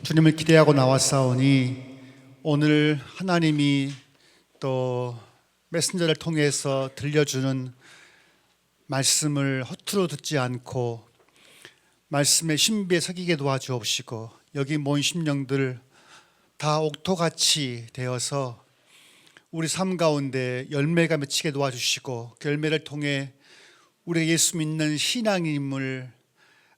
주님을 기대하고 나왔사오니 오늘 하나님이 또 메신저를 통해서 들려주는 말씀을 허투루 듣지 않고 말씀의 신비에 새기게 도와주옵시고 여기 모인 심령들 다 옥토같이 되어서 우리 삶 가운데 열매가 맺히게 도와주시고 그 열매를 통해 우리가 예수 믿는 신앙임을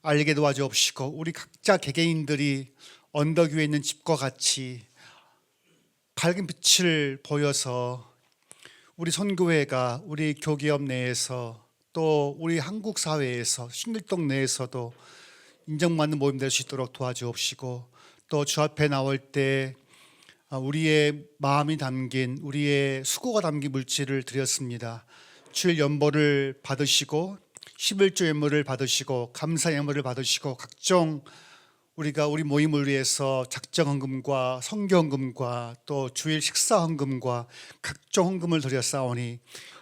알게 도와주옵시고 우리 각자 개개인들이 언덕 위에 있는 집과 같이 밝은 빛을 보여서 우리 선교회가 우리 교기업 내에서 또 우리 한국 사회에서 신길동 내에서도 인정받는 모임 될 수 있도록 도와주옵시고 또 주 앞에 나올 때 우리의 마음이 담긴 우리의 수고가 담긴 물질을 드렸습니다. 주일 연보를 받으시고 11조 예물을 받으시고 감사 예물을 받으시고 각종 우리가 우리 모임을 위해서 작정 헌금과 성교 헌금과 또 주일 식사 헌금과 각종 헌금을 드렸사오니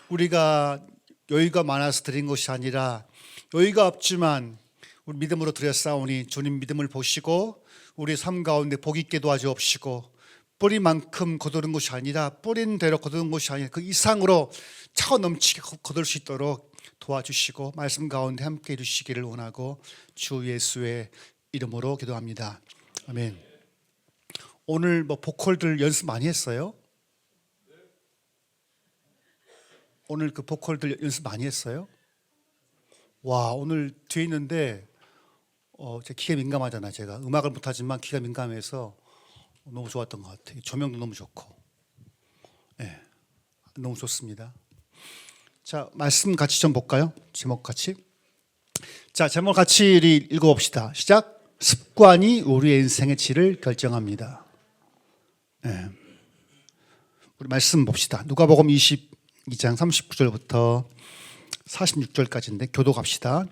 우리가 여유가 많아서 드린 것이 아니라 여유가 없지만 우리 믿음으로 드렸사오니 주님 믿음을 보시고 우리 삶 가운데 복 있게 도와주옵시고 뿌리만큼 거두는 것이 아니라 뿌린 대로 거두는 것이 아니라 그 이상으로 차고 넘치게 거둘 수 있도록 도와주시고 말씀 가운데 함께 해주시기를 원하고 주 예수의 이름으로 기도합니다. 아멘. 오늘 보컬들 연습 많이 했어요? 오늘 그 보컬들 연습 많이 했어요? 와, 오늘 뒤에 있는데 제 귀가 민감하잖아요. 제가 음악을 못하지만 귀가 민감해서 너무 좋았던 것 같아요. 조명도 너무 좋고, 네, 너무 좋습니다. 자, 말씀 같이 좀 볼까요? 제목 같이. 자, 제목 같이 읽어봅시다. 시작. 습관이 우리의 인생의 질을 결정합니다. 네. 우리 말씀 봅시다. 누가복음 22장 39절부터 46절까지인데 교도 갑시다.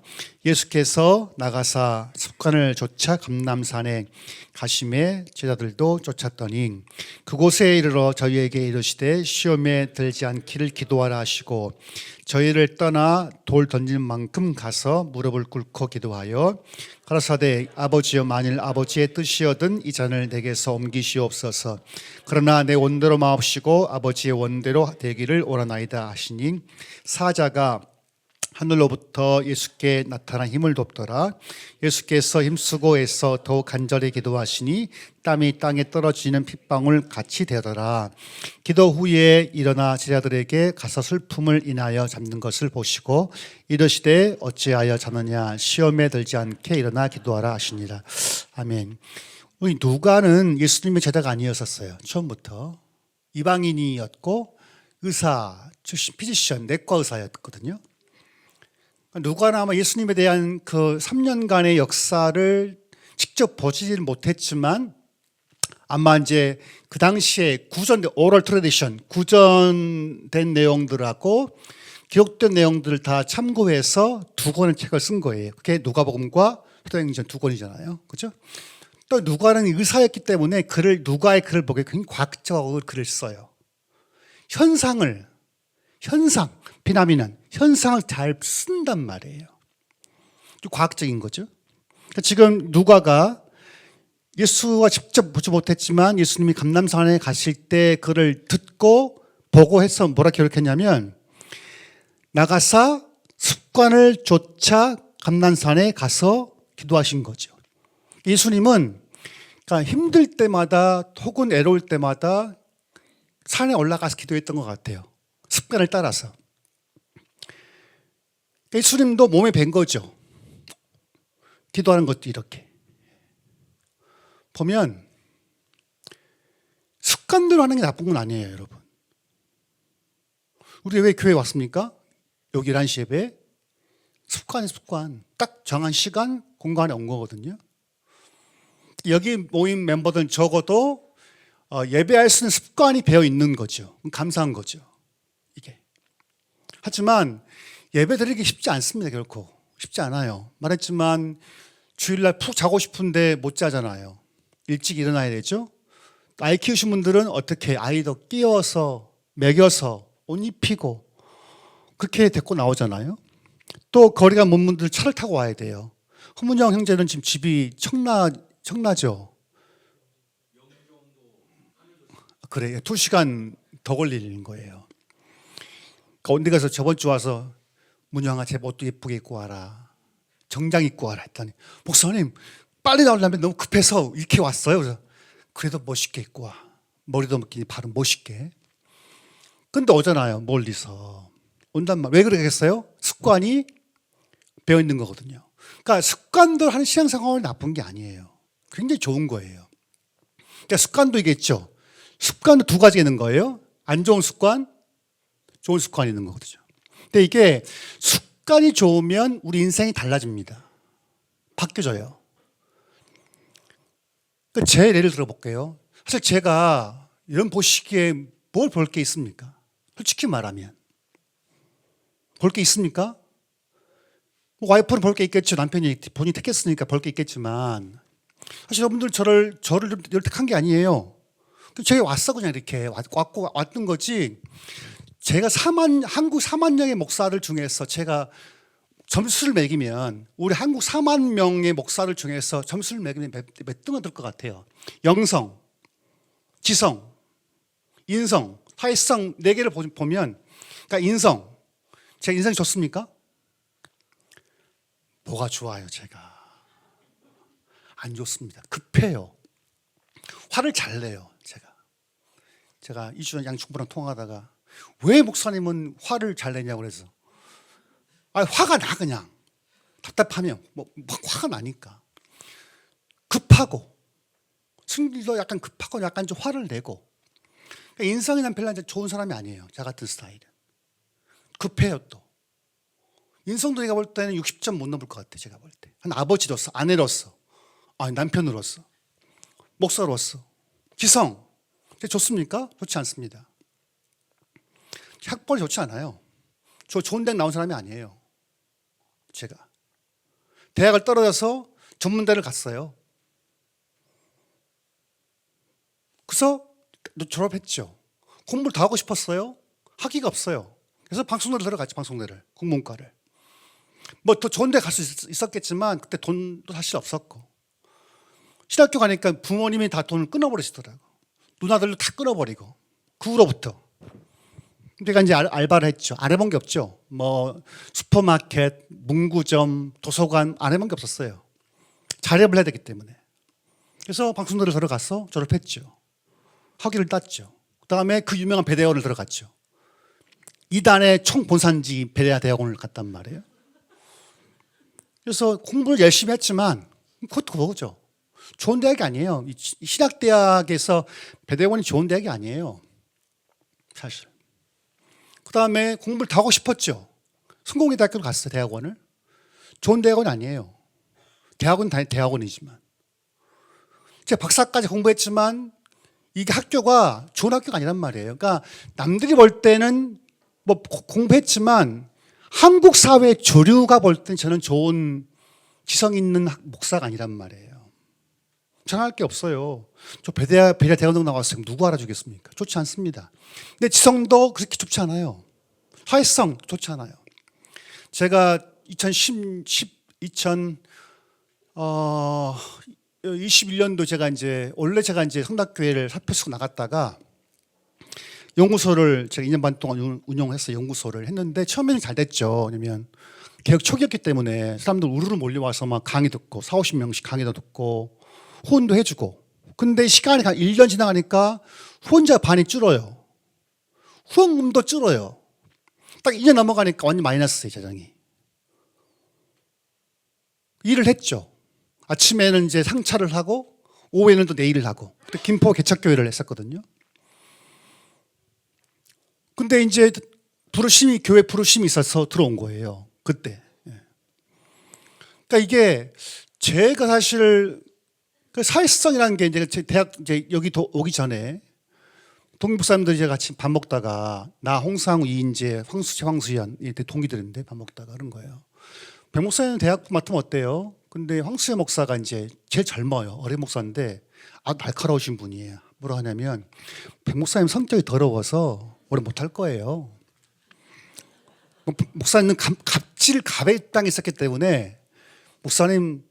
예수께서 나가사 습관을 쫓아 감람산에 가심에 제자들도 쫓았더니 그곳에 이르러 저희에게 이르시되 시험에 들지 않기를 기도하라 하시고 저희를 떠나 돌 던질 만큼 가서 무릎을 꿇고 기도하여 가라사대 아버지여 만일 아버지의 뜻이거든 이 잔을 내게서 옮기시옵소서. 그러나 내 원대로 마옵시고 아버지의 원대로 되기를 원하나이다 하시니 사자가 하늘로부터 예수께 나타난 힘을 돕더라. 예수께서 힘쓰고 애써 더욱 간절히 기도하시니 땀이 땅에 떨어지는 핏방울 같이 되더라. 기도 후에 일어나 제자들에게 가서 슬픔을 인하여 잡는 것을 보시고 이르시되 어찌하여 자느냐 시험에 들지 않게 일어나 기도하라 하시니라. 아멘. 우리 누가는 예수님의 제자가 아니었었어요. 처음부터 이방인이었고 의사 출신 피지션 내과 의사였거든요. 누가는 아마 예수님에 대한 그 3년간의 역사를 직접 보지는 못했지만 아마 이제 그 당시에 구전된 오럴 트래디션, 구전된 내용들하고 기록된 내용들을 다 참고해서 두 권의 책을 쓴 거예요. 그게 누가복음과 사도행전 두 권이잖아요. 그렇죠? 또 누가는 의사였기 때문에 누가의 글을 보기에 굉장히 과학적으로 글을 써요. 비나미는 현상을 잘 쓴단 말이에요. 좀 과학적인 거죠. 그러니까 지금 누가가 예수와 직접 보지 못했지만 예수님이 감람산에 가실 때 그를 듣고 보고 해서 뭐라 기록했냐면 나가사 습관을 쫓아 감람산에 가서 기도하신 거죠. 예수님은 그러니까 힘들 때마다 혹은 애로울 때마다 산에 올라가서 기도했던 것 같아요. 습관을 따라서. 예수님도 몸에 밴 거죠. 기도하는 것도 이렇게. 보면 습관대로 하는 게 나쁜 건 아니에요, 여러분. 우리 왜 교회 왔습니까? 여기 11시 예배. 습관. 딱 정한 시간, 공간에 온 거거든요. 여기 모임 멤버들은 적어도 예배할 수 있는 습관이 배어 있는 거죠. 감사한 거죠. 이게. 하지만 예배 드리기 쉽지 않습니다. 결코 쉽지 않아요. 말했지만 주일날 푹 자고 싶은데 못 자잖아요. 일찍 일어나야 되죠. 아이 키우신 분들은 어떻게 아이도 끼워서 먹여서 옷 입히고 그렇게 데리고 나오잖아요. 또 거리가 먼 분들 차를 타고 와야 돼요. 허문영 형제는 지금 집이 청라죠. 그래, 2시간 더 걸리는 거예요. 그러니까 어디 가서 저번 주 와서 문영아 제 옷도 예쁘게 입고 와라. 정장 입고 와라 했더니 목사님 빨리 나오려면 너무 급해서 이렇게 왔어요. 그래서 그래도 멋있게 입고 와. 머리도 바로 멋있게. 근데 오잖아요. 멀리서. 온단 말. 왜 그러겠어요? 습관이 배어 있는 거거든요. 그러니까 습관들 하는 신앙생활이 나쁜 게 아니에요. 굉장히 좋은 거예요. 그러니까 습관도 있겠죠. 습관은 2가지가 있는 거예요. 안 좋은 습관, 좋은 습관이 있는 거거든요. 근데 이게 습관이 좋으면 우리 인생이 달라집니다. 바뀌어져요. 그러니까 제 예를 들어볼게요. 사실 제가 이런 보시기에 뭘 볼 게 있습니까? 솔직히 말하면. 볼 게 있습니까? 와이프는 볼 게 있겠죠. 남편이 본인이 택했으니까 볼 게 있겠지만 사실 여러분들 저를 택한 게 아니에요. 제가 왔어 그냥 이렇게 왔던 거지. 제가 한국 4만 명의 목사들 중에서 제가 점수를 매기면 우리 한국 4만 명의 목사들 중에서 점수를 매기면 몇 등은 될 것 같아요. 영성, 지성, 인성, 사회성 4개를 보면 그러니까 인성, 제가 인성이 좋습니까? 뭐가 좋아요 제가? 안 좋습니다. 급해요. 화를 잘 내요 제가 2주 전 양충부랑 통화하다가 왜 목사님은 화를 잘 내냐고 그래서 화가 나 그냥 답답하면 화가 나니까 급하고 승리도 약간 급하고 약간 좀 화를 내고 그러니까 인성이 난 별로 좋은 사람이 아니에요. 저 같은 스타일은 급해요. 또 인성도 내가 볼 때는 60점 못 넘을 것 같아. 제가 볼 때 한 아버지로서 아내로서 남편으로서 목사로서 지성 좋습니까? 좋지 않습니다. 학벌이 좋지 않아요. 저 좋은 대학 나온 사람이 아니에요. 제가 대학을 떨어져서 전문대를 갔어요. 그래서 졸업했죠. 공부를 더 하고 싶었어요. 학위가 없어요. 그래서 방송대를 들어갔죠. 방송대를 국문과를. 뭐 더 좋은 데 갈 수 있었겠지만 그때 돈도 사실 없었고 신학교 가니까 부모님이 다 돈을 끊어버리시더라고. 누나들도 다 끊어버리고 그 후로부터 내가 이제 알바를 했죠. 안 해본 게 없죠. 뭐 슈퍼마켓, 문구점, 도서관 안 해본 게 없었어요. 자립을 해야 되기 때문에. 그래서 방송대를 들어가서 졸업했죠. 학위를 땄죠. 그다음에 그 유명한 배대원을 들어갔죠. 이단의 총본산지 배대학원을 갔단 말이에요. 그래서 공부를 열심히 했지만 그것도 그거죠. 좋은 대학이 아니에요. 신학대학에서 배대원이 좋은 대학이 아니에요. 사실. 그다음에 공부를 더 하고 싶었죠. 성공회대학교로 갔어요. 대학원을. 좋은 대학원이 아니에요. 대학은 대학원이지만. 제가 박사까지 공부했지만 이게 학교가 좋은 학교가 아니란 말이에요. 그러니까 남들이 볼 때는 뭐 공부했지만 한국 사회 주류가 볼 때는 저는 좋은 지성 있는 목사가 아니란 말이에요. 저는 할 게 없어요. 저 대학원 나왔으면 누구 알아주겠습니까? 좋지 않습니다. 근데 지성도 그렇게 좋지 않아요. 사회성 좋지 않아요. 제가 2021년도 제가 원래 성락교회를 사표 쓰고 나갔다가 연구소를 제가 2년 반 동안 운영했어요. 연구소를 했는데 처음에는 잘 됐죠. 왜냐면 개혁 초기였기 때문에 사람들 우르르 몰려와서 막 강의 듣고 40~50명씩 강의도 듣고 후원도 해주고. 근데 시간이 한 1년 지나가니까 후원자 반이 줄어요. 후원금도 줄어요. 딱 2년 넘어가니까 완전 마이너스예요, 재정이. 일을 했죠. 아침에는 이제 상차를 하고 오후에는 또 내일을 하고. 김포 개척교회를 했었거든요. 근데 이제 교회 부르심이 있어서 들어온 거예요. 그때. 그러니까 이게 제가 사실 그 사회성이라는 게 이제 대학 여기 오기 전에 동기목사님들이 같이 밥 먹다가 나 홍상우 이인재 황수현 이때 동기들인데 밥 먹다가 그런 거예요. 백 목사님 대학 맡으면 어때요? 근데 황수현 목사가 이제 제일 젊어요. 어린 목사인데 날카로우신 분이에요. 뭐라 하냐면 백 목사님 성격이 더러워서 오래 못할 거예요. 목사님은 갑의 땅에 있었기 때문에 목사님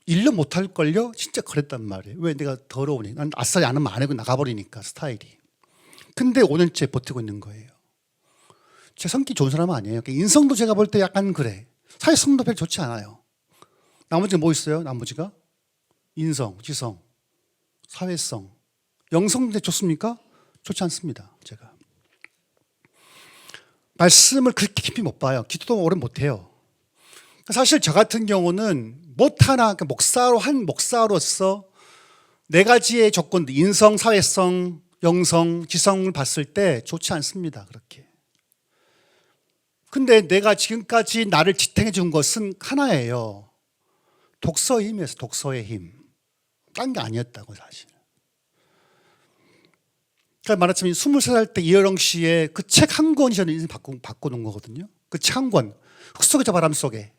1년 못할걸요? 진짜 그랬단 말이에요. 왜? 내가 더러우니. 난 아싸리 안 하면 안 하고 나가버리니까 스타일이. 근데 5년째 버티고 있는 거예요. 제 성격이 좋은 사람은 아니에요. 인성도 제가 볼 때 약간 그래. 사회성도 별로 좋지 않아요. 나머지가 뭐 있어요? 나머지가? 인성, 지성, 사회성, 영성인데 좋습니까? 좋지 않습니다. 제가 말씀을 그렇게 깊이 못 봐요. 기도도 오래 못 해요. 사실 저 같은 경우는 못하나 목사로서 네 가지의 조건, 인성, 사회성, 영성, 지성을 봤을 때 좋지 않습니다. 그렇게. 근데 내가 지금까지 나를 지탱해 준 것은 하나예요. 독서의 힘이었어요. 독서의 힘. 딴 게 아니었다고 사실. 그러니까 말하자면 23살 때 이여령 씨의 그 책 한 권이 저는 인생 바꿔놓은 거거든요. 그 책 한 권. 흙속의 저 바람 속에.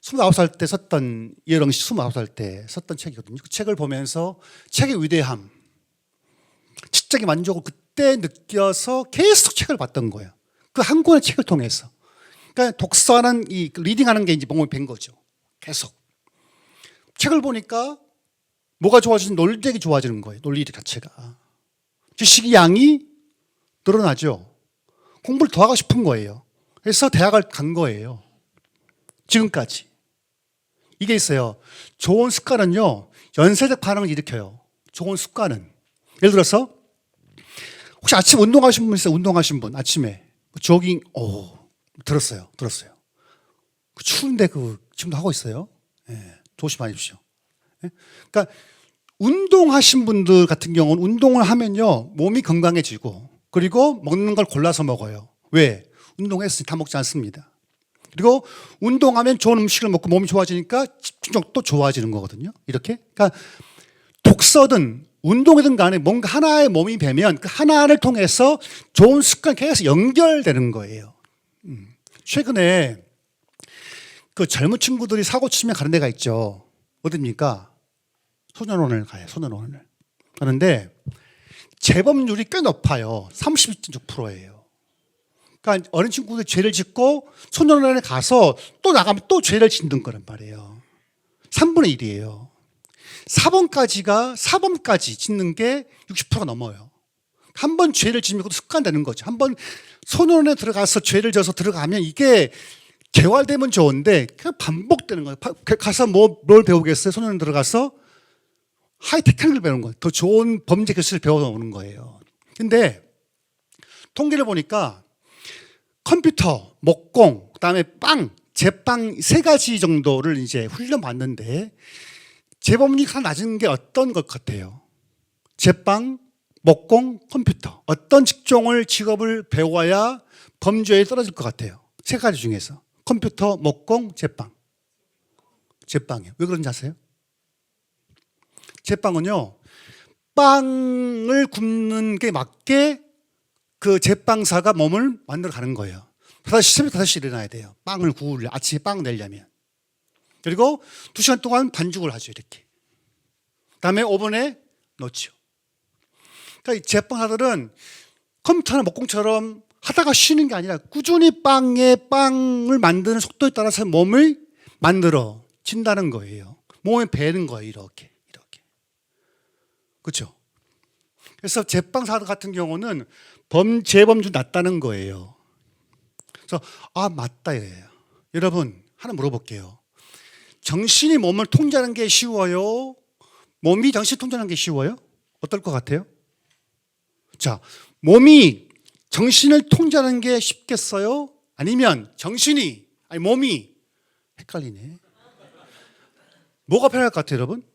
29살 때 썼던, 이여령 씨 29살 때 썼던 책이거든요. 그 책을 보면서 책의 위대함, 지적인 만족을 그때 느껴서 계속 책을 봤던 거예요. 그 한 권의 책을 통해서. 그러니까 독서하는 이 리딩하는 게 이제 몸에 밴 거죠. 계속. 책을 보니까 뭐가 좋아지는, 논리력이 좋아지는 거예요. 논리력 자체가. 지식의 양이 늘어나죠. 공부를 더 하고 싶은 거예요. 그래서 대학을 간 거예요. 지금까지. 이게 있어요. 좋은 습관은요, 연쇄적 반응을 일으켜요. 좋은 습관은. 예를 들어서, 혹시 아침 운동하신 분 있어요? 운동하신 분, 아침에. 조깅, 들었어요. 추운데 지금도 하고 있어요. 예, 조심하십시오. 예? 그러니까, 운동하신 분들 같은 경우는 운동을 하면요, 몸이 건강해지고, 그리고 먹는 걸 골라서 먹어요. 왜? 운동했으니 다 먹지 않습니다. 그리고 운동하면 좋은 음식을 먹고 몸이 좋아지니까 집중력도 좋아지는 거거든요. 이렇게. 그러니까 독서든 운동이든 간에 뭔가 하나의 몸이 배면 그 하나를 통해서 좋은 습관이 계속 연결되는 거예요. 최근에 그 젊은 친구들이 사고 치면 가는 데가 있죠. 어딥니까? 소년원을 가요. 소년원을. 그런데 재범률이 꽤 높아요. 32.6%예요. 그러니까 어린 친구들이 죄를 짓고 소년원에 가서 또 나가면 또 죄를 짓는 거란 말이에요. 3분의 1이에요. 사범까지 짓는 게 60%가 넘어요. 한 번 죄를 짓면 그것도 습관되는 거죠. 한 번 소년원에 들어가서 죄를 져서 들어가면 이게 재활되면 좋은데 그냥 반복되는 거예요. 가서 뭘 배우겠어요? 소년원에 들어가서 하이테크한 걸 배우는 거예요. 더 좋은 범죄 교실을 배워오는 거예요. 근데 통계를 보니까 컴퓨터, 목공, 그다음에 제빵 세 가지 정도를 이제 훈련받는데 재범률이 가장 낮은 게 어떤 것 같아요? 제빵, 목공, 컴퓨터. 어떤 직종을 배워야 범죄에 떨어질 것 같아요? 세 가지 중에서. 컴퓨터, 목공, 제빵. 제빵이요. 왜 그런지 아세요? 제빵은요, 빵을 굽는 게 맞게 그 제빵사가 몸을 만들어 가는 거예요. 5시, 새벽 5시에 일어나야 돼요. 빵을 아침에 빵 내려면. 그리고 2시간 동안 반죽을 하죠, 이렇게. 그 다음에 오븐에 넣죠. 그러니까 이 제빵사들은 컴퓨터나 목공처럼 하다가 쉬는 게 아니라 꾸준히 빵을 만드는 속도에 따라서 몸을 만들어 진다는 거예요. 몸에 배는 거예요, 이렇게. 그렇죠? 그래서 제빵사 같은 경우는 재범률이 낮다는 거예요. 그래서 맞다 이거예요. 여러분 하나 물어볼게요. 정신이 몸을 통제하는 게 쉬워요? 몸이 정신을 통제하는 게 쉬워요? 어떨 것 같아요? 자, 몸이 정신을 통제하는 게 쉽겠어요? 아니면 몸이 헷갈리네. 뭐가 편할 것 같아요, 여러분?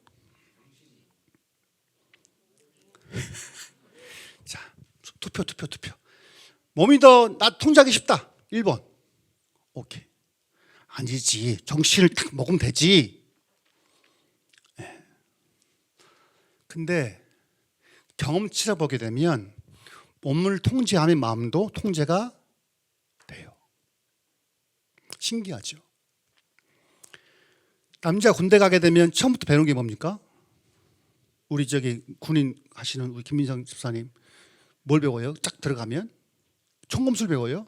자, 투표. 몸이 더 나 통제하기 쉽다. 1번. 오케이. 아니지. 정신을 딱 먹으면 되지. 네. 근데 경험치를 보게 되면 몸을 통제하는 마음도 통제가 돼요. 신기하죠. 남자 군대 가게 되면 처음부터 배우는 게 뭡니까? 우리 군인 하시는 우리 김민성 집사님 뭘 배워요? 딱 들어가면 총검술 배워요.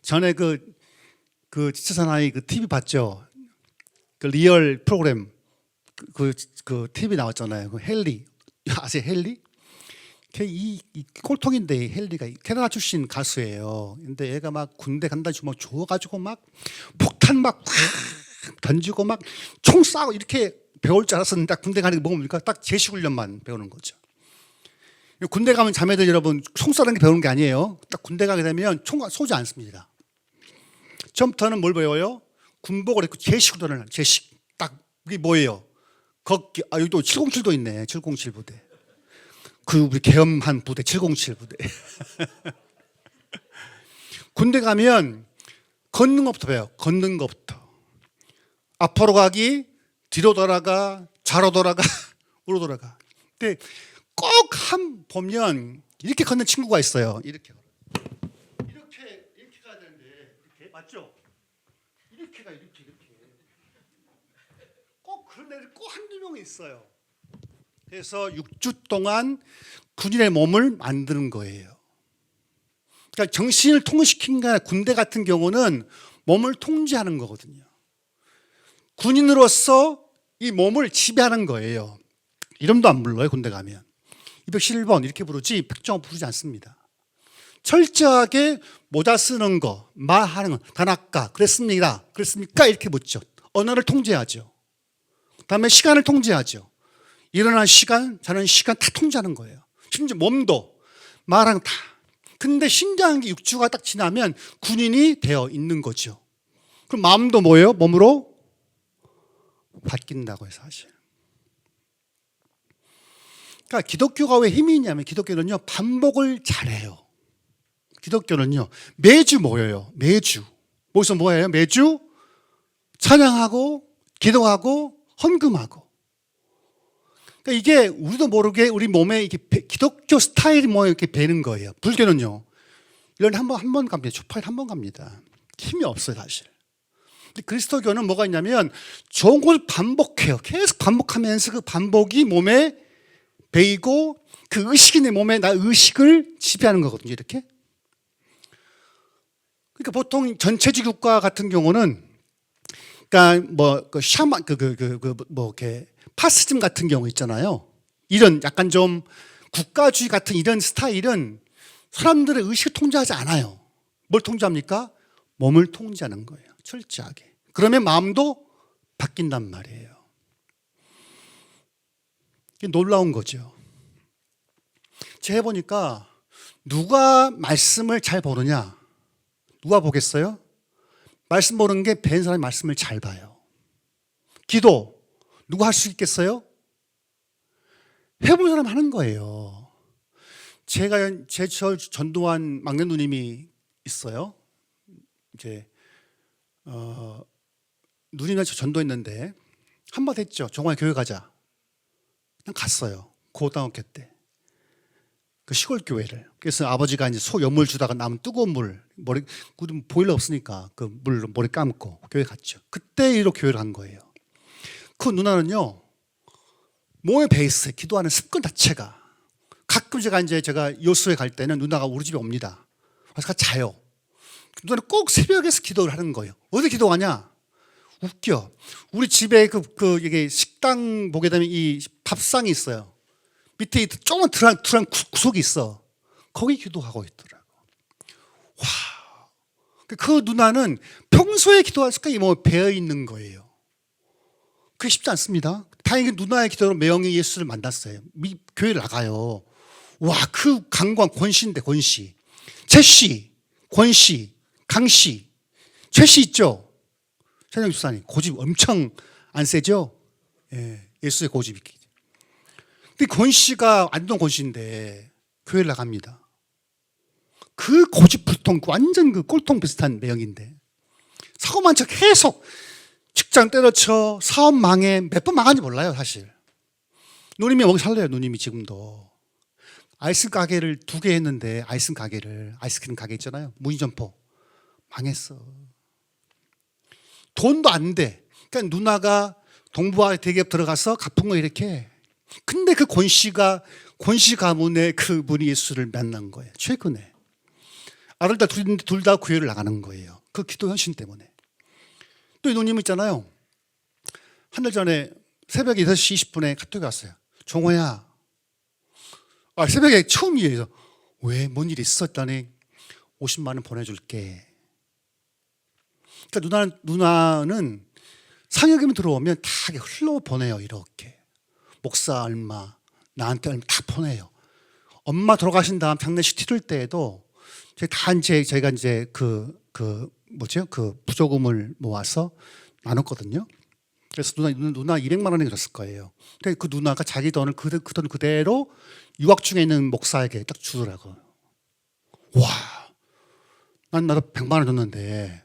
전에 그 지체사나이 TV 봤죠? 그 리얼 프로그램 그 TV 나왔잖아요. 그 헨리 아세요? 헨리? 이 꼴통인데 헨리가 캐나다 출신 가수예요. 근데 얘가 막 군대 간다 주막 좋아가지고 막 폭탄 막 던지고 막 총 쏴고 이렇게 배울 줄 알았었는데 딱 군대 가는 게 뭡니까? 딱 제식훈련만 배우는 거죠. 군대 가면 자매들 여러분 총 쏘는 게 배우는 게 아니에요. 딱 군대 가게 되면 총 쏘지 않습니다. 처음부터는 뭘 배워요? 군복을 입고 제식훈련을 하는 제식. 딱 이게 뭐예요? 여기 또 707도 있네. 707 부대. 우리 계엄한 부대 707 부대. 군대 가면 걷는 것부터 배워요. 걷는 것부터. 앞으로 가기, 뒤로 돌아가, 좌로 돌아가, 우로 돌아가. 근데 꼭 보면 이렇게 걷는 친구가 있어요. 이렇게 가야 되는데 이렇게 맞죠? 이렇게 가 이렇게. 꼭 그런 애들 꼭 한두 명이 있어요. 그래서 6주 동안 군인의 몸을 만드는 거예요. 그러니까 정신을 통일시킨 게 아니라 군대 같은 경우는 몸을 통제하는 거거든요. 군인으로서 이 몸을 지배하는 거예요. 이름도 안 불러요. 군대 가면 211번 이렇게 부르지 백정호 부르지 않습니다. 철저하게 모자 쓰는 거, 말하는 거, 단아까 그랬습니다. 그랬습니까? 이렇게 묻죠. 언어를 통제하죠. 그다음에 시간을 통제하죠. 일어나는 시간, 자는 시간 다 통제하는 거예요. 심지어 몸도 말하는 거 다. 근데 신기한 게 6주가 딱 지나면 군인이 되어 있는 거죠. 그럼 마음도 뭐예요? 몸으로 바뀐다고요, 사실. 그러니까 기독교가 왜 힘이 있냐면 기독교는요 반복을 잘해요. 기독교는요 매주 모여요. 매주. 모여서 뭐예요? 매주 찬양하고 기도하고 헌금하고. 그러니까 이게 우리도 모르게 우리 몸에 이게 기독교 스타일이 뭐 이렇게 배는 거예요. 불교는요 1년에 한 번 갑니다. 주파일 한 번 갑니다. 힘이 없어요, 사실. 근데 그리스도교는 뭐가 있냐면 좋은 것을 반복해요. 계속 반복하면서 그 반복이 몸에 배이고 그 의식이 내 몸에 나 의식을 지배하는 거거든요. 이렇게. 그러니까 보통 전체주의 국가 같은 경우는 그러니까 뭐 샤만 뭐 이렇게 파시즘 같은 경우 있잖아요. 이런 약간 좀 국가주의 같은 이런 스타일은 사람들의 의식을 통제하지 않아요. 뭘 통제합니까? 몸을 통제하는 거예요. 철저하게. 그러면 마음도 바뀐단 말이에요. 이게 놀라운 거죠. 제가 해보니까 누가 말씀을 잘 보느냐? 누가 보겠어요? 말씀 보는 게 배운 사람이 말씀을 잘 봐요. 기도 누가 할 수 있겠어요? 해본 사람 하는 거예요. 제가 제 전도한 막내 누님이 있어요. 이제 누님한테 전도했는데 한마디 했죠. 정말 교회 가자. 그냥 갔어요. 고등학교 때. 그 시골 교회를. 그래서 아버지가 이제 소 연물 주다가 남은 뜨거운 물, 보일러 없으니까 그 물로 머리 감고 교회 갔죠. 그때 이로 교회를 간 거예요. 그 누나는요, 몸에 배 있어요. 기도하는 습관 자체가. 가끔 제가 여수에 갈 때는 누나가 우리 집에 옵니다. 그래서 같이 자요. 누나는 꼭 새벽에서 기도를 하는 거예요. 어디 기도하냐? 웃겨. 우리 집에 이게 식당 보게 되면 이 밥상이 있어요. 밑에 조그만 드란 구석이 있어. 거기 기도하고 있더라고. 와. 그 누나는 평소에 기도할 습관이 뭐 배어 있는 거예요. 그게 쉽지 않습니다. 다행히 누나의 기도로 매형이 예수를 만났어요. 교회를 나가요. 와, 그 강관 권씨인데, 권씨. 최씨, 권씨, 강씨. 최씨 있죠? 최정 집사님. 고집 엄청 안 세죠? 예, 예수의 고집이. 근데 권씨가 안동 권씨인데 교회를 나갑니다. 그 고집불통, 완전 그 꼴통 비슷한 매형인데 사고만 쳐 계속 직장 때려쳐, 사업 망해, 몇 번 망한지 몰라요, 사실. 누님이 여기 살래요, 누님이 지금도. 아이스크림 가게를 2개 했는데, 아이스크림 가게 있잖아요. 무인점포. 망했어. 돈도 안 돼. 그러니까 누나가 동부화 대기업 들어가서 갚은 거 이렇게 해. 근데 그 권씨 가문에 그분이 예수를 만난 거예요. 최근에. 아들 딸 둘 다 교회를 나가는 거예요. 그 기도 현신 때문에. 또 이 누님 있잖아요. 한 달 전에 새벽 6시 20분에 카톡이 왔어요. 종호야, 새벽에 처음이에요. 왜? 뭔 일이 있었다니 50만 원 보내줄게. 그러니까 누나는 상여금이 들어오면 다 흘러 보내요. 이렇게 목사 얼마, 나한테 얼마 다 보내요. 엄마 돌아가신 다음 장례식 치를 때에도 저희가 이제 그 부조금을 모아서 나눴거든요. 그래서 누나 200만 원이 들었을 거예요. 근데 그 누나가 자기 돈을 그 돈 그대로 유학 중에 있는 목사에게 딱 주더라고요. 와, 나도 100만 원 줬는데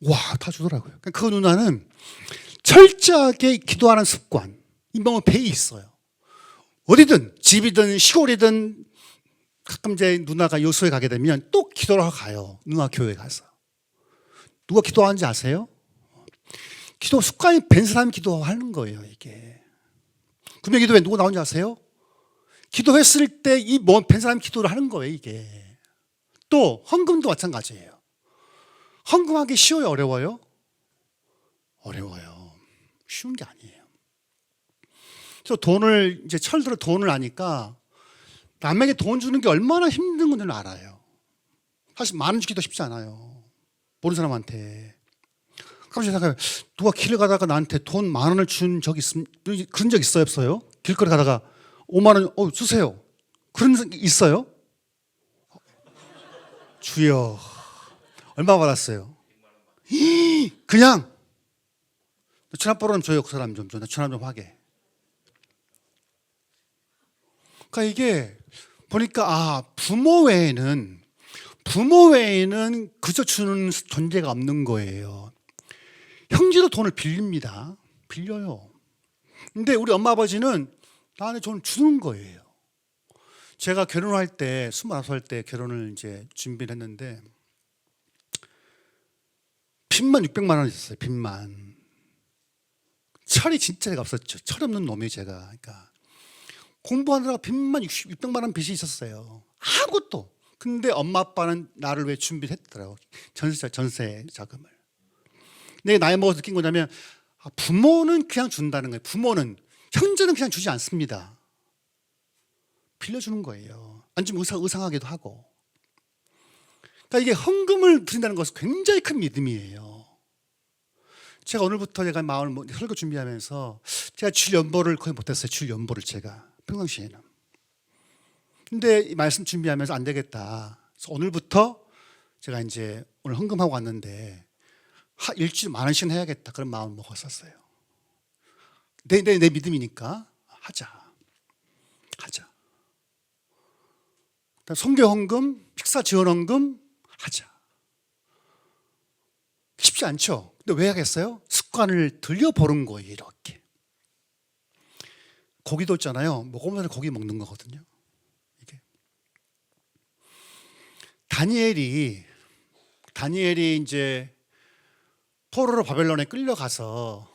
와, 다 주더라고요. 그 누나는 철저하게 기도하는 습관, 이 몸에 배에 있어요. 어디든 집이든 시골이든 가끔 이제 누나가 요소에 가게 되면 또 기도를 하러 가요. 누나 교회 가서. 누가 기도하는지 아세요? 기도 습관이 된 사람이 기도하는 거예요, 이게. 금요 기도회 누구 나온지 아세요? 기도했을 때 이 몸 된 사람이 기도를 하는 거예요, 이게. 또 헌금도 마찬가지예요. 헌금하기 쉬워요, 어려워요? 어려워요. 쉬운 게 아니에요. 저 철들어 돈을 아니까 남에게 돈 주는 게 얼마나 힘든 건지 알아요. 사실 만 원 주기도 쉽지 않아요. 모르는 사람한테. 가끔씩 생각해요. 누가 길을 가다가 나한테 돈 10,000원을 준 적 그런 적 있어요, 없어요? 길거리 가다가 5만 원, 주세요. 그런 적 있어요? 주여. 얼마 받았어요? 그냥 천원벌어는 줘요. 그 사람 좀 줘. 나 천원 좀 하게. 그러니까 이게 보니까 부모 외에는 그저 주는 존재가 없는 거예요. 형제도 돈을 빌립니다. 빌려요. 근데 우리 엄마 아버지는 나한테 돈 주는 거예요. 제가 결혼할 때 29살 때 결혼을 이제 준비를 했는데 빚만 600만 원 있었어요. 빚만. 철이 진짜 제가 없었죠. 철 없는 놈이에요, 제가. 그러니까 공부하느라가 빚만 600만 원 빚이 있었어요. 아무것도. 근데 엄마 아빠는 나를 왜 준비를 했더라고. 전세 자금을. 내가 나이 먹어서 느낀 거냐면 부모는 그냥 준다는 거예요. 부모는. 형제는 그냥 주지 않습니다. 빌려주는 거예요. 안 주면 의상하기도 하고. 그러니까 이게 헌금을 드린다는 것은 굉장히 큰 믿음이에요. 제가 오늘부터 제가 마을 설교 준비하면서 제가 줄 연보를 거의 못했어요. 줄 연보를 제가 평상시에는. 근데 이 말씀 준비하면서 안 되겠다. 그래서 오늘부터 제가 이제 오늘 헌금하고 왔는데 일주일에 10,000원씩은 해야겠다. 그런 마음을 먹었었어요. 내 믿음이니까 하자. 선교 헌금, 식사 지원 헌금 하자. 쉽지 않죠. 근데 왜 하겠어요? 습관을 들여보는 거예요. 이렇게. 고기도 있잖아요. 먹으면 고기 먹는 거거든요. 이게. 다니엘이 이제 포로로 바벨론이 끌려가서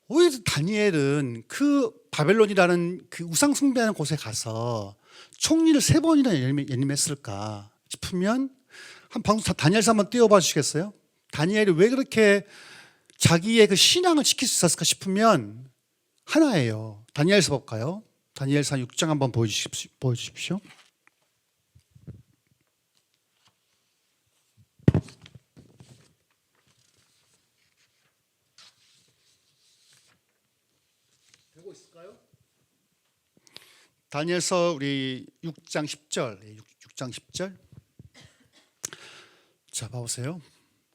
오히려 다니엘은 그 바벨론이라는 그 우상 숭배하는 곳에 가서 총리를 3번이나 연임했을까 싶으면 한 방송 다니엘서 한번 띄워봐 주시겠어요? 다니엘이 왜 그렇게 자기의 그 신앙을 지킬 수 있었을까 싶으면 하나예요. 다니엘서 볼까요? 다니엘서 6장 한번 보여주십시오. 되고 있을까요? 다니엘서 우리 6장 10절. 6장 10절. 자, 봐보세요.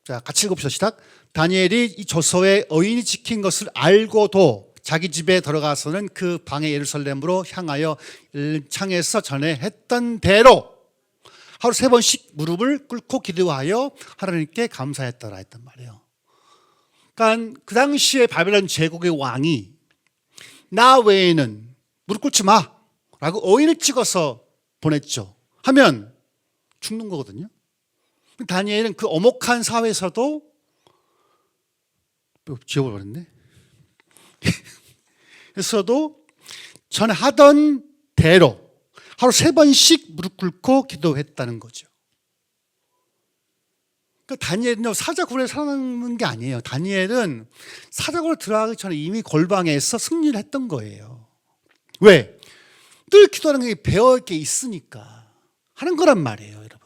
자, 같이 읽읍시다. 시작. 다니엘이 이 조서에 의인이 지킨 것을 알고도 자기 집에 들어가서는 그 방에 예루살렘으로 향하여 창에서 전에 했던 대로 하루 3번씩 무릎을 꿇고 기도하여 하나님께 감사했더라 했단 말이에요. 그러니까 그 당시에 바벨론 제국의 왕이 나 외에는 무릎 꿇지 마 라고 의인을 찍어서 보냈죠. 하면 죽는 거거든요. 다니엘은 그 엄혹한 사회에서도 지워버렸네. 그래서도 전에 하던 대로 하루 3번씩 무릎 꿇고 기도했다는 거죠. 그러니까 다니엘은 사자굴에 살아남는 게 아니에요. 다니엘은 사자굴에 들어가기 전에 이미 골방에서 승리를 했던 거예요. 왜? 늘 기도하는 게 배울 게 있으니까 하는 거란 말이에요, 여러분.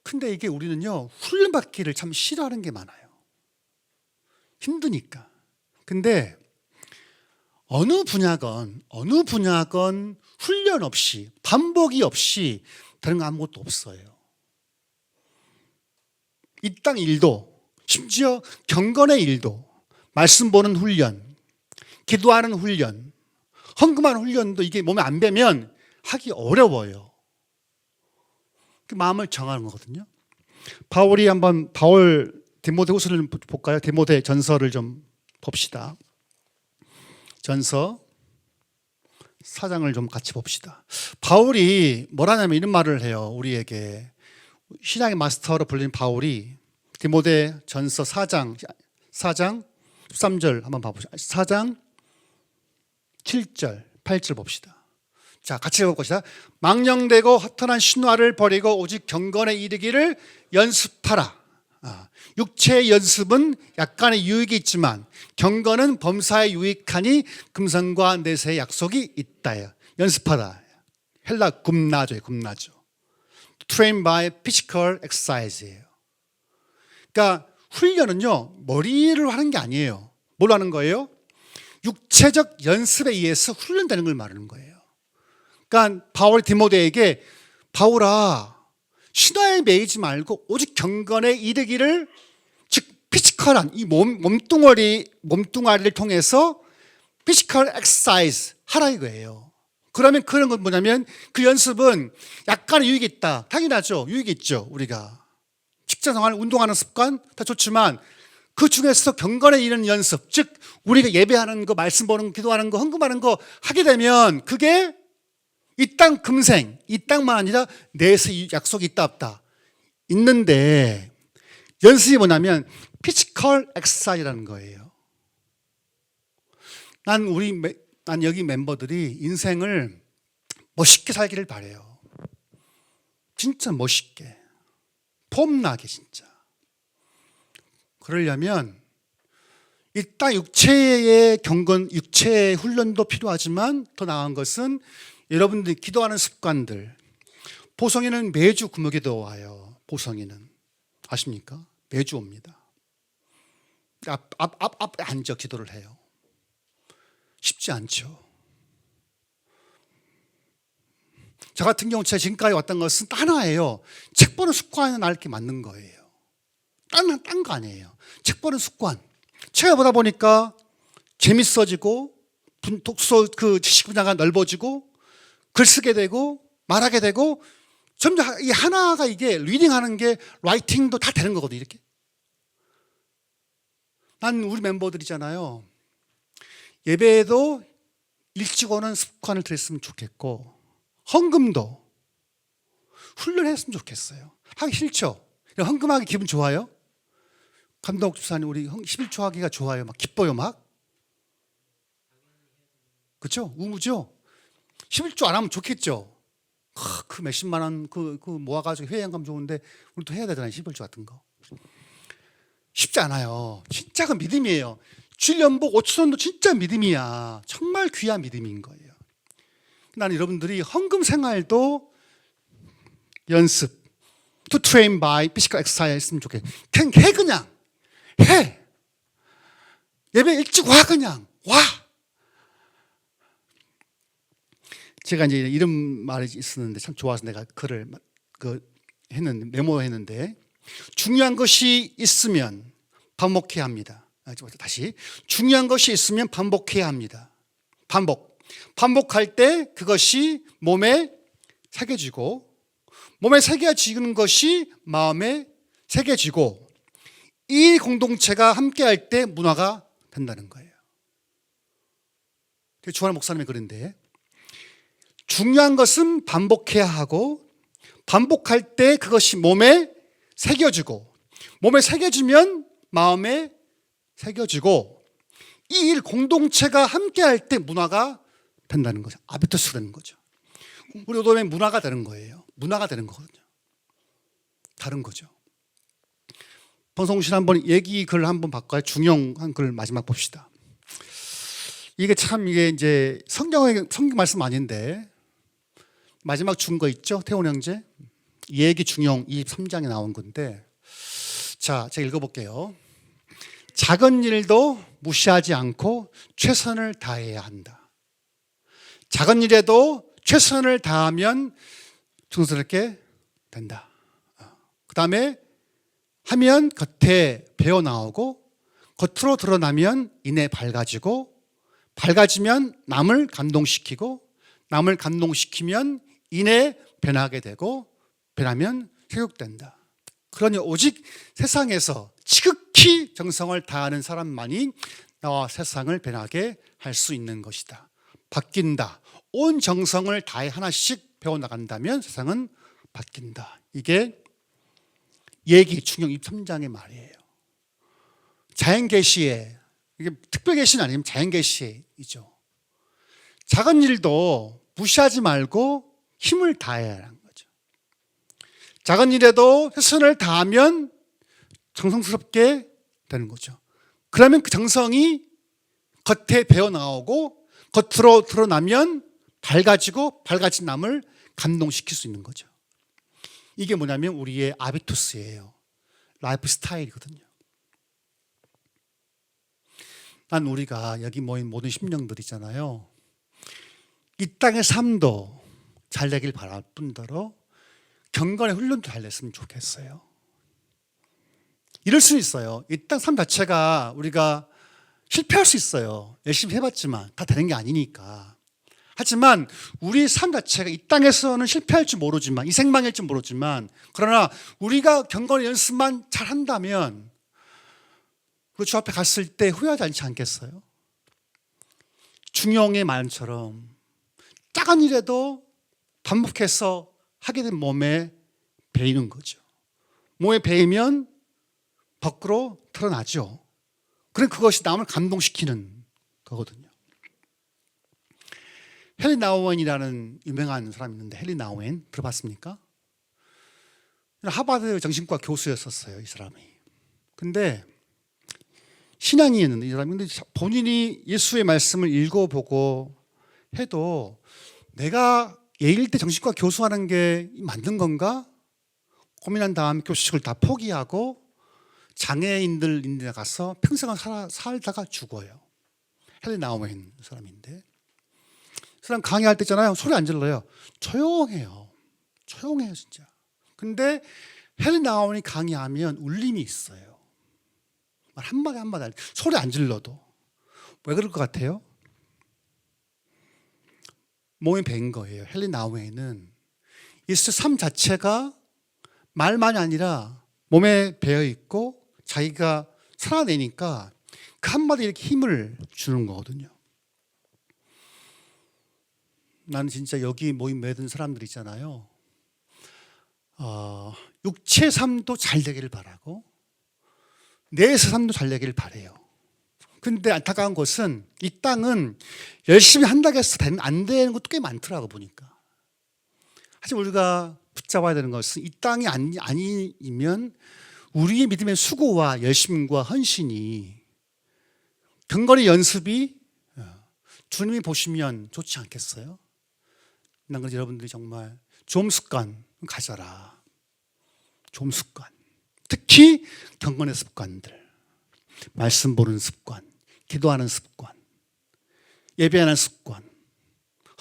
근데 이게 우리는요, 훈련받기를 참 싫어하는 게 많아요. 힘드니까. 근데 어느 분야건 훈련 없이, 반복이 없이 다른 거 아무것도 없어요. 이 땅 일도, 심지어 경건의 일도, 말씀 보는 훈련, 기도하는 훈련, 헌금하는 훈련도 이게 몸에 안 배면 하기 어려워요. 그 마음을 정하는 거거든요. 바울 디모데후서를 볼까요? 디모데 전서를 좀 봅시다. 전서 4장을 좀 같이 봅시다. 바울이 뭐라냐면 이런 말을 해요. 우리에게 신앙의 마스터로 불린 바울이 디모데 전서 4장 13절 한번 봐보시죠. 4장 7절 8절 봅시다. 자, 같이 읽을 것이다. 망령되고 허탄한 신화를 버리고 오직 경건에 이르기를 연습하라. 육체의 연습은 약간의 유익이 있지만 경건은 범사에 유익하니 금성과 내세의 약속이 있다. 연습하다. 헬라 굽나죠. Train by physical exercise예요. 그러니까 훈련은요, 머리를 하는 게 아니에요. 뭘 하는 거예요? 육체적 연습에 의해서 훈련되는 걸 말하는 거예요. 그러니까 바울이 디모데에게 바울아, 신화에 매이지 말고 오직 경건에 이르기를, 즉 피지컬한 이 몸뚱아리를 통해서 피지컬 엑서사이즈 하라 이거예요. 그러면 그런 건 뭐냐면 그 연습은 약간의 유익이 있다. 당연하죠. 유익이 있죠. 우리가 직장생활, 운동하는 습관 다 좋지만 그 중에서 경건에 이르는 연습, 즉 우리가 예배하는 거, 말씀 보는 거, 기도하는 거, 헌금하는 거 하게 되면 그게 이 땅 금생, 이 땅만 아니라 내세 약속이 있다 없다. 있는데 연습이 뭐냐면 피지컬 엑서사이즈라는 거예요. 난 여기 멤버들이 인생을 멋있게 살기를 바래요. 진짜 멋있게, 폼나게 진짜. 그러려면 이 땅 육체의 경건, 육체의 훈련도 필요하지만 더 나은 것은 여러분들이 기도하는 습관들. 보성이는 매주 금요기도 와요. 보성이는 아십니까? 매주 옵니다. 앞에 앉아 기도를 해요. 쉽지 않죠. 저 같은 경우 제가 지금까지 왔던 것은 하나예요. 책 보는 습관이 나를 이렇게 맞는 거예요. 딴 거 아니에요. 책 보는 습관. 책을 보다 보니까 재밌어지고 독서 그 지식 분야가 넓어지고 글 쓰게 되고 말하게 되고 점점 이 하나가 이게 리딩하는 게 라이팅도 다 되는 거거든요. 이렇게. 난 우리 멤버들이잖아요. 예배에도 일찍 오는 습관을 들였으면 좋겠고 헌금도 훈련했으면 좋겠어요. 하기 싫죠? 헌금하기 기분 좋아요? 감독 집사님 우리 11조 하기가 좋아요. 막 기뻐요 막. 그렇죠? 우무죠? 11조 안 하면 좋겠죠? 그 몇십만 원 그 모아가지고 회의한 가면 좋은데 우리도 해야 되잖아요. 11조 같은 거. 쉽지 않아요. 진짜 그 믿음이에요. 주일 연복 5천 원도 진짜 믿음이야. 정말 귀한 믿음인 거예요. 나는 여러분들이 헌금 생활도 연습, to train by physical exercise 했으면 좋겠어요. 그냥 해. 예배 일찍 와 그냥 와. 제가 이제 이런 말이 있었는데 참 좋아서 내가 글을 메모했는데 중요한 것이 있으면 반복해야 합니다. 다시 중요한 것이 있으면 반복해야 합니다. 반복할 때 그것이 몸에 새겨지고 몸에 새겨지는 것이 마음에 새겨지고 이 공동체가 함께할 때 문화가 된다는 거예요. 좋아하는 목사님이 그런데 중요한 것은 반복해야 하고 반복할 때 그것이 몸에 새겨지고 몸에 새겨지면 마음에 새겨지고 이 일 공동체가 함께할 때 문화가 된다는 거죠. 아비투스가 되는 거죠. 우리 오도면 문화가 되는 거예요. 문화가 되는 거거든요. 다른 거죠. 방송실 한번 얘기 글 한번 바꿔요. 중용한 글 마지막 봅시다. 이게 이제 성경 말씀 아닌데 마지막 준 거 있죠? 태원 형제. 얘기 중용 23장에 나온 건데, 자, 제가 읽어볼게요. 작은 일도 무시하지 않고 최선을 다해야 한다. 작은 일에도 최선을 다하면 충성스럽게 된다. 그 다음에 하면 겉에 배어 나오고 겉으로 드러나면 이내 밝아지고 밝아지면 남을 감동시키고 남을 감동시키면 이내 변하게 되고 변하면 회복된다. 그러니 오직 세상에서 지극히 정성을 다하는 사람만이 나와 세상을 변하게 할 수 있는 것이다. 바뀐다. 온 정성을 다해 하나씩 배워나간다면 세상은 바뀐다. 이게 얘기 중용 23장의 말이에요. 자연계시에, 이게 특별계시는 아니면 자연계시이죠. 작은 일도 무시하지 말고 힘을 다해야 하는 거죠. 작은 일에도 최선을 다하면 정성스럽게 되는 거죠. 그러면 그 정성이 겉에 배어 나오고 겉으로 드러나면 밝아지고 밝아진 남을 감동시킬 수 있는 거죠. 이게 뭐냐면 우리의 아비투스예요. 라이프 스타일이거든요. 난 우리가 여기 모인 모든 심령들 있잖아요. 이 땅의 삶도 잘 되길 바랄 뿐더러 경건의 훈련도 잘 됐으면 좋겠어요. 이럴 수 있어요. 이 땅 삶 자체가 우리가 실패할 수 있어요. 열심히 해봤지만 다 되는 게 아니니까. 하지만 우리 삶 자체가 이 땅에서는 실패할지 모르지만 이생망일지 모르지만 그러나 우리가 경건의 연습만 잘한다면 그 주 앞에 갔을 때 후회하지 않겠어요? 중용의 말처럼 작은 일에도 반복해서 하게 된 몸에 배이는 거죠. 몸에 배이면 밖으로 드러나죠. 그럼 그것이 남을 감동시키는 거거든요. 헨리 나우엔이라는 유명한 사람이 있는데 헨리 나우엔 들어봤습니까? 하버드 정신과 교수였었어요, 이 사람이. 근데 신앙인이었는데 이 사람이 근데 본인이 예수의 말씀을 읽어보고 해도 내가 예일대 정신과 교수하는 게 맞는 고민한 다음에 교수직을 다 포기하고 장애인들 인데 가서 평생을 살다가 죽어요. 헨리 나우엔 사람인데 그 사람 강의할 때 있잖아요. 소리 안 질러요. 조용해요. 조용해요, 진짜. 근데 헨리 나우엔이 강의하면 울림이 있어요. 말 한마디 한마디 소리 안 질러도. 왜 그럴 것 같아요? 몸에 배인 거예요. 헨리 나우엔은 예수 삶 자체가 말만이 아니라 몸에 배어 있고 자기가 살아내니까 그 한마디에 이렇게 힘을 주는 거거든요. 나는 진짜 여기 모임 맺은 사람들 있잖아요. 육체 삶도 잘 되기를 바라고 내에서 삶도 잘 되기를 바라요. 근데 안타까운 것은 이 땅은 열심히 한다고 해서 안 되는 것도 꽤 많더라고 보니까. 하지만 우리가 붙잡아야 되는 것은 이 땅이 아니면 우리의 믿음의 수고와 열심과 헌신이 경건의 연습이 주님이 보시면 좋지 않겠어요? 난 그래서 여러분들이 정말 좋은 습관 가져라. 좋은 습관. 특히 경건의 습관들. 말씀 보는 습관, 기도하는 습관, 예배하는 습관,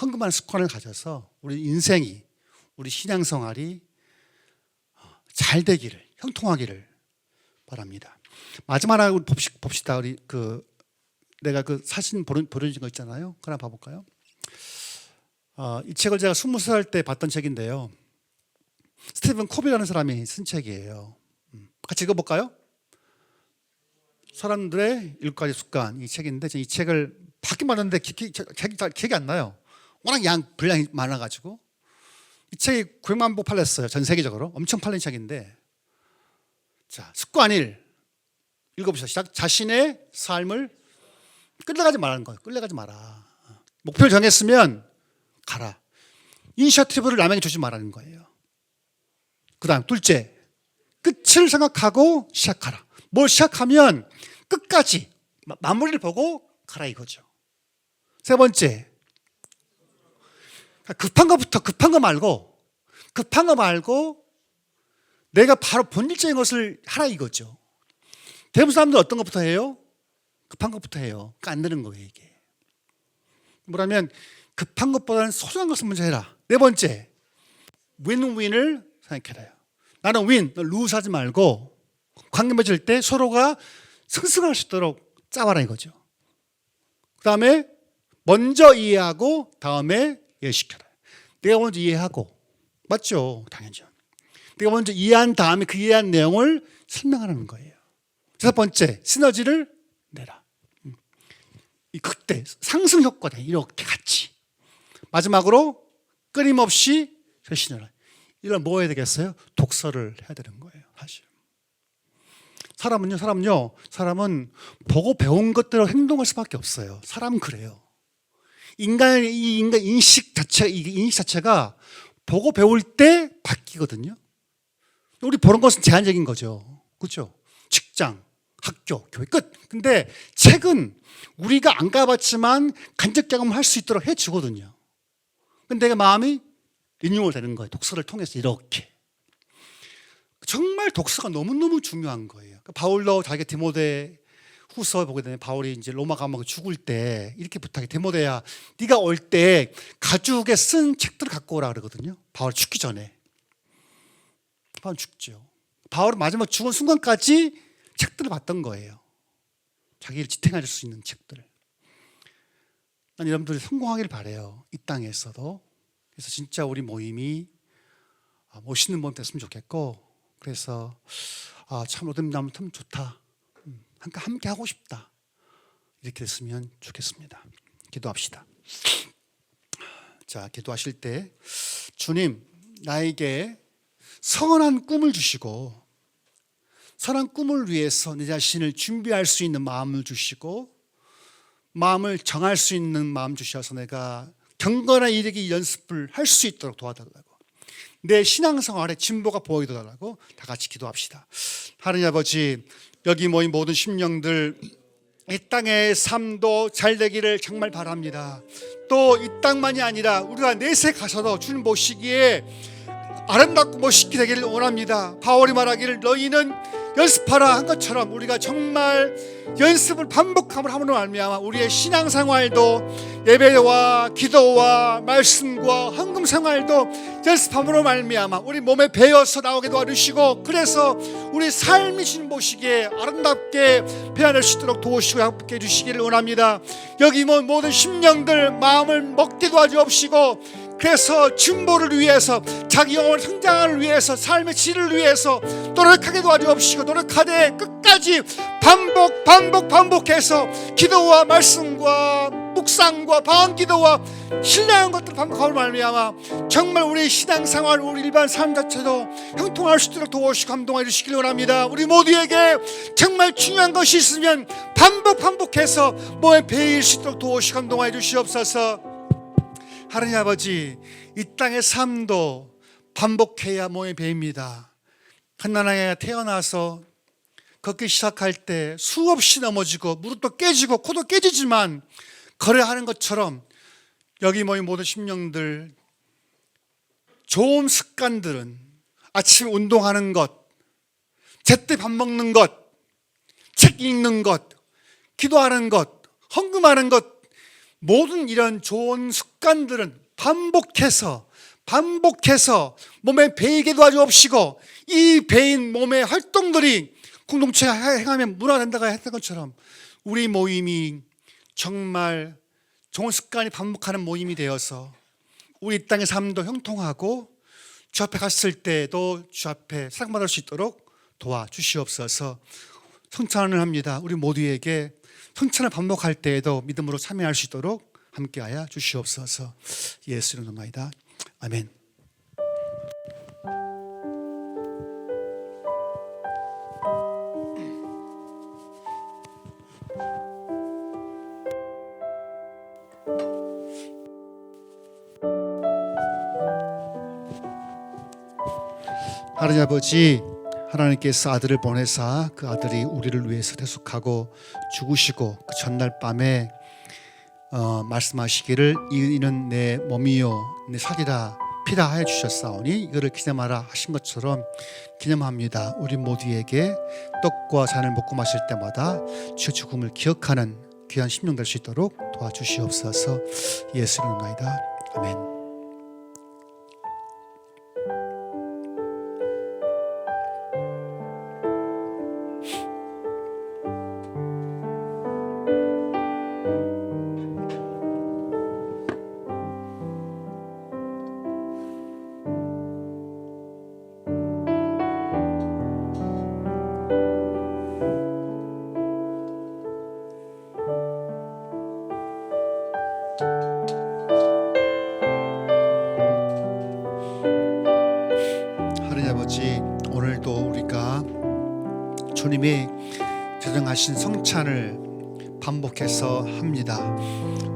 헌금하는 습관을 가져서 우리 인생이 우리 신앙생활이 잘 되기를, 형통하기를 바랍니다. 마지막으로 봅시다. 우리 내가 사진 보여준 거 있잖아요. 그거 하나 봐볼까요? 이 책을 제가 20살 때 봤던 책인데요. 스티븐 코비라는 사람이 쓴 책이에요. 같이 읽어볼까요? 사람들의 7가지 습관, 이 책인데 이 책을 받긴 받았는데 기억이 안 나요. 워낙 분량이 많아가지고 이 책이 900만 부 팔렸어요. 전 세계적으로 엄청 팔린 책인데, 자, 습관 1 읽어보시죠. 시작. 자신의 삶을 끌려가지 말라는 거예요. 끌려가지 마라. 목표를 정했으면 가라. 이니셔티브를 남에게 주지 말라는 거예요. 그 다음 둘째, 끝을 생각하고 시작하라. 뭘 시작하면 끝까지 마무리를 보고 가라 이거죠. 세 번째, 급한 거 말고 내가 바로 본질적인 것을 하라 이거죠. 대부분 사람들은 어떤 것부터 해요? 급한 것부터 해요. 그러니까 안 되는 거예요, 이게. 뭐라면 급한 것보다는 소중한 것을 먼저 해라. 네 번째, 윈윈을 생각해라요. 나는 윈, 너 루즈 하지 말고 관계 맺을 때 서로가 승승할 수 있도록 짜와라 이거죠. 그 다음에 먼저 이해하고 다음에 이해시켜라. 내가 먼저 이해하고, 맞죠? 당연히죠. 내가 먼저 이해한 다음에 그 이해한 내용을 설명하는 거예요. 첫 번째, 시너지를 내라. 이 극대 상승 효과다. 이렇게 같이. 마지막으로 끊임없이 쇄신을. 이런 뭐 해야 되겠어요? 독서를 해야 되는 거예요. 사실. 사람은 보고 배운 것대로 행동할 수밖에 없어요. 사람은 그래요. 인간 인식 자체가 보고 배울 때 바뀌거든요. 우리 보는 것은 제한적인 거죠. 그렇죠? 직장, 학교, 교회 끝. 근데 책은 우리가 안 가봤지만 간접 경험할 수 있도록 해주거든요. 근데 내가 마음이 리뉴얼 되는 거예요. 독서를 통해서 이렇게. 정말 독서가 너무너무 중요한 거예요. 바울도 자기 디모데 후서 보게 되면 바울이 이제 로마 감옥에 죽을 때 이렇게 부탁해. 디모데야, 네가 올 때 가죽에 쓴 책들을 갖고 오라 그러거든요. 바울 죽기 전에. 바울 죽죠. 바울은 마지막 죽은 순간까지 책들을 봤던 거예요. 자기를 지탱할 수 있는 책들을. 난 여러분들이 성공하기를 바라요. 이 땅에서도. 그래서 진짜 우리 모임이 멋있는 모임 됐으면 좋겠고, 그래서 참 로뎀나무 참 좋다. 함께 하고 싶다. 이렇게 됐으면 좋겠습니다. 기도합시다. 자, 기도하실 때 주님, 나에게 선한 꿈을 주시고 선한 꿈을 위해서 내 자신을 준비할 수 있는 마음을 주시고 마음을 정할 수 있는 마음 주셔서 내가 경건한 일에게 연습을 할 수 있도록 도와달라고, 내 신앙생활에 진보가 보이도록 다 같이 기도합시다. 하나님 아버지, 여기 모인 모든 심령들 이 땅의 삶도 잘 되기를 정말 바랍니다. 또 이 땅만이 아니라 우리가 내세 가서도 주님 보시기에 아름답고 멋있게 되기를 원합니다. 바울이 말하기를 너희는 연습하라 한 것처럼 우리가 정말 연습을 반복함으로 말미암아 우리의 신앙생활도 예배와 기도와 말씀과 헌금 생활도 연습함으로 말미암아 우리 몸에 배어서 나오게 도와주시고, 그래서 우리 삶이 주님 보시기에 아름답게 배워낼 수 있도록 도우시고 함께 해주시기를 원합니다. 여기 모든 심령들 마음을 먹게 도와주옵시고, 그래서 진보를 위해서 자기 영혼 성장을 위해서 삶의 질을 위해서 노력하게 도와주옵시고, 노력하되 끝까지 반복해서 기도와 말씀과 묵상과 방언기도와 신뢰한 것들을 반복하고 말미암아 정말 우리 신앙생활, 우리 일반 삶 자체도 형통할 수 있도록 도우시고 감동해 주시길 원합니다. 우리 모두에게 정말 중요한 것이 있으면 반복해서 몸에 배일 수 있도록 도우시고 감동해 주시옵소서. 하나님 아버지, 이 땅의 삶도 반복해야 몸에 배입니다. 갓난아이가 태어나서 걷기 시작할 때 수없이 넘어지고 무릎도 깨지고 코도 깨지지만 거래하는 것처럼 여기 모인 모든 심령들 좋은 습관들은 아침 운동하는 것, 제때 밥 먹는 것, 책 읽는 것, 기도하는 것, 헌금하는 것, 모든 이런 좋은 습관들은 반복해서 몸에 배이게 도와주옵시고, 이 배인 몸의 활동들이 공동체가 행하면 문화된다고 했던 것처럼 우리 모임이 정말 좋은 습관이 반복하는 모임이 되어서 우리 땅의 삶도 형통하고 주 앞에 갔을 때도 주 앞에 사랑받을 수 있도록 도와주시옵소서. 성찬을 합니다. 우리 모두에게 성찬을 반복할 때에도 믿음으로 참여할 수 있도록 함께하여 주시옵소서. 예수 이름으로 기도합니다. 아멘. 하나님 아버지, 하나님께서 아들을 보내사 그 아들이 우리를 위해서 대속하고 죽으시고 그 전날 밤에 말씀하시기를 이는 내 몸이요 내 살이라 피라 하여 주셨사오니 이거를 기념하라 하신 것처럼 기념합니다. 우리 모두에게 떡과 잔을 먹고 마실 때마다 주의 죽음을 기억하는 귀한 심령 될 수 있도록 도와주시옵소서. 예수 이름으로나이다. 아멘. 아버지, 오늘도 우리가 주님이 제정하신 성찬을 반복해서 합니다.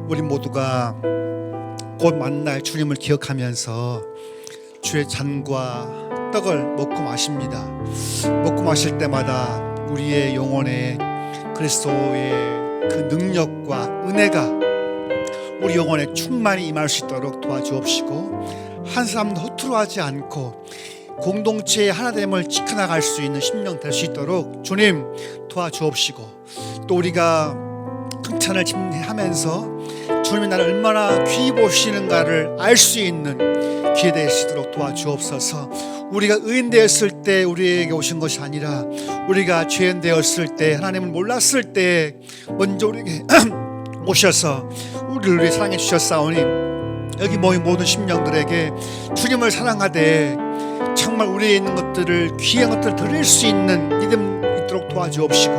우리 모두가 곧 만날 주님을 기억하면서 주의 잔과 떡을 먹고 마십니다. 먹고 마실 때마다 우리의 영혼에 그리스도의 그 능력과 은혜가 우리 영혼에 충만히 임할 수 있도록 도와주옵시고, 한 사람도 허투루하지 않고 공동체의 하나됨을 지켜나갈 수 있는 심령 될 수 있도록 주님 도와주옵시고, 또 우리가 성찬을 하면서 주님이 나를 얼마나 귀히 보시는가를 알 수 있는 기회 될 수 있도록 도와주옵소서. 우리가 의인 되었을 때 우리에게 오신 것이 아니라 우리가 죄인 되었을 때, 하나님을 몰랐을 때 먼저 우리에게 오셔서 우리를 사랑해 주셨사오니, 여기 모인 모든 심령들에게 주님을 사랑하되 정말 우리에 있는 것들을, 귀한 것들을 드릴 수 있는 믿음 있도록 도와주옵시고,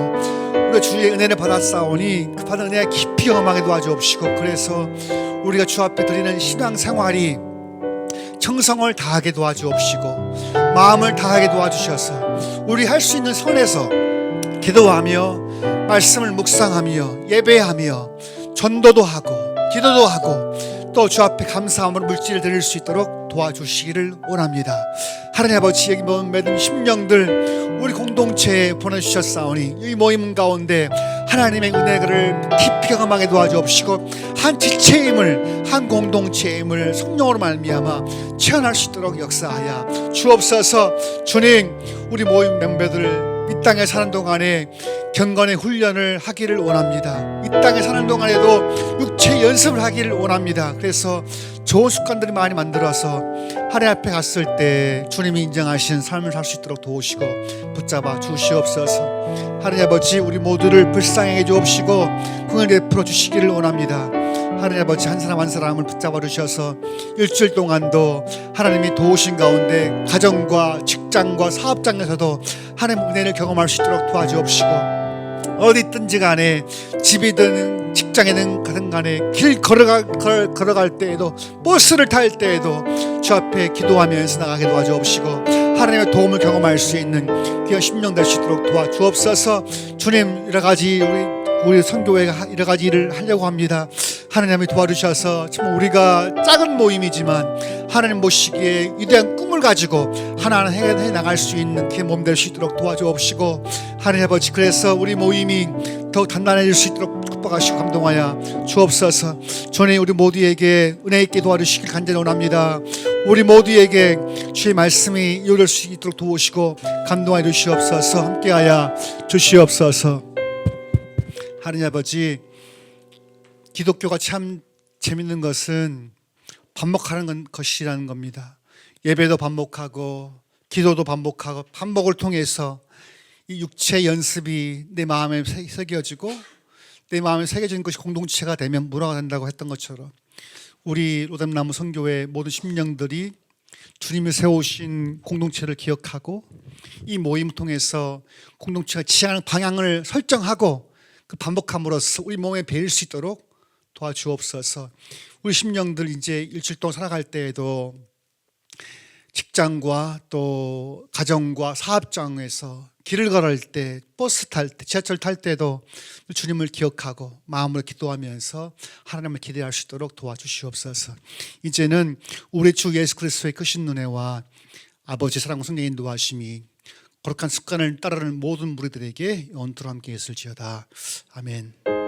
우리가 주의 은혜를 받았사오니 그 받은 은혜에 깊이 경험하게 도와주옵시고, 그래서 우리가 주 앞에 드리는 신앙생활이 정성을 다하게 도와주옵시고, 마음을 다하게 도와주셔서 우리 할 수 있는 선에서 기도하며 말씀을 묵상하며 예배하며 전도도 하고 기도도 하고 또 주 앞에 감사함으로 물질을 드릴 수 있도록 도와주시기를 원합니다. 하나님 아버지, 여기 모인 모든 심령들 우리 공동체에 보내주셨사오니 이 모임 가운데 하나님의 은혜를 깊이 경험하게 도와주옵시고, 한 지체임을, 한 공동체임을 성령으로 말미암아 체험할 수 있도록 역사하여 주옵소서. 주님, 우리 모임 멤버들 이 땅에 사는 동안에 경건의 훈련을 하기를 원합니다. 이 땅에 사는 동안에도 육체 연습을 하기를 원합니다. 그래서 좋은 습관들이 많이 만들어서 하나님 앞에 갔을 때 주님이 인정하신 삶을 살 수 있도록 도우시고 붙잡아 주시옵소서. 하나님 아버지, 우리 모두를 불쌍히 주옵시고 긍휼히 베풀어 주시기를 원합니다. 하나님 아버지, 한 사람 한 사람을 붙잡아 주셔서 일주일 동안도 하나님이 도우신 가운데 가정과 직장과 사업장에서도 하나님의 은혜를 경험할 수 있도록 도와주옵시고, 어디 있든지 간에 집이든 직장이든 가든 간에 길 걸어갈 때에도 버스를 탈 때에도 주 앞에 기도하면서 나가게 도와주옵시고, 하나님의 도움을 경험할 수 있는 귀한 심령 될 수 있도록 도와주옵소서. 주님, 여러 가지 우리 선교회가 여러 가지 일을 하려고 합니다. 하나님이 도와주셔서 정말 우리가 작은 모임이지만 하나님 보시기에 위대한 꿈을 가지고 하나하나 해 나갈 수 있는 그 몸 될 수 있도록 도와주옵시고, 하나님 아버지, 그래서 우리 모임이 더욱 단단해질 수 있도록 축복하시고 감동하여 주옵소서. 주님, 우리 모두에게 은혜 있게 도와주시길 간절히 원합니다. 우리 모두에게 주의 말씀이 이룰 수 있도록 도우시고 감동하여 주시옵소서. 함께하여 주시옵소서. 하나님 아버지, 기독교가 참 재밌는 것은 반복하는 것이라는 겁니다. 예배도 반복하고 기도도 반복하고, 반복을 통해서 이 육체 연습이 내 마음에 새겨지고 내 마음에 새겨진 것이 공동체가 되면 문화가 된다고 했던 것처럼, 우리 로뎀나무 선교회 모든 심령들이 주님이 세우신 공동체를 기억하고 이 모임을 통해서 공동체가 지향하는 방향을 설정하고 그 반복함으로써 우리 몸에 배일 수 있도록 도와주옵소서. 우리 심령들 이제 일주일 동안 살아갈 때에도 직장과 또 가정과 사업장에서 길을 걸을 때, 버스 탈 때, 지하철 탈 때도 주님을 기억하고 마음으로 기도하면서 하나님을 기대할 수 있도록 도와주시옵소서. 이제는 우리 주 예수 그리스도의 크신 은혜와 아버지 사랑과 성령의 인도하심이 거룩한 습관을 따르는 모든 무리들에게 영원토록 함께 있을지어다. 아멘.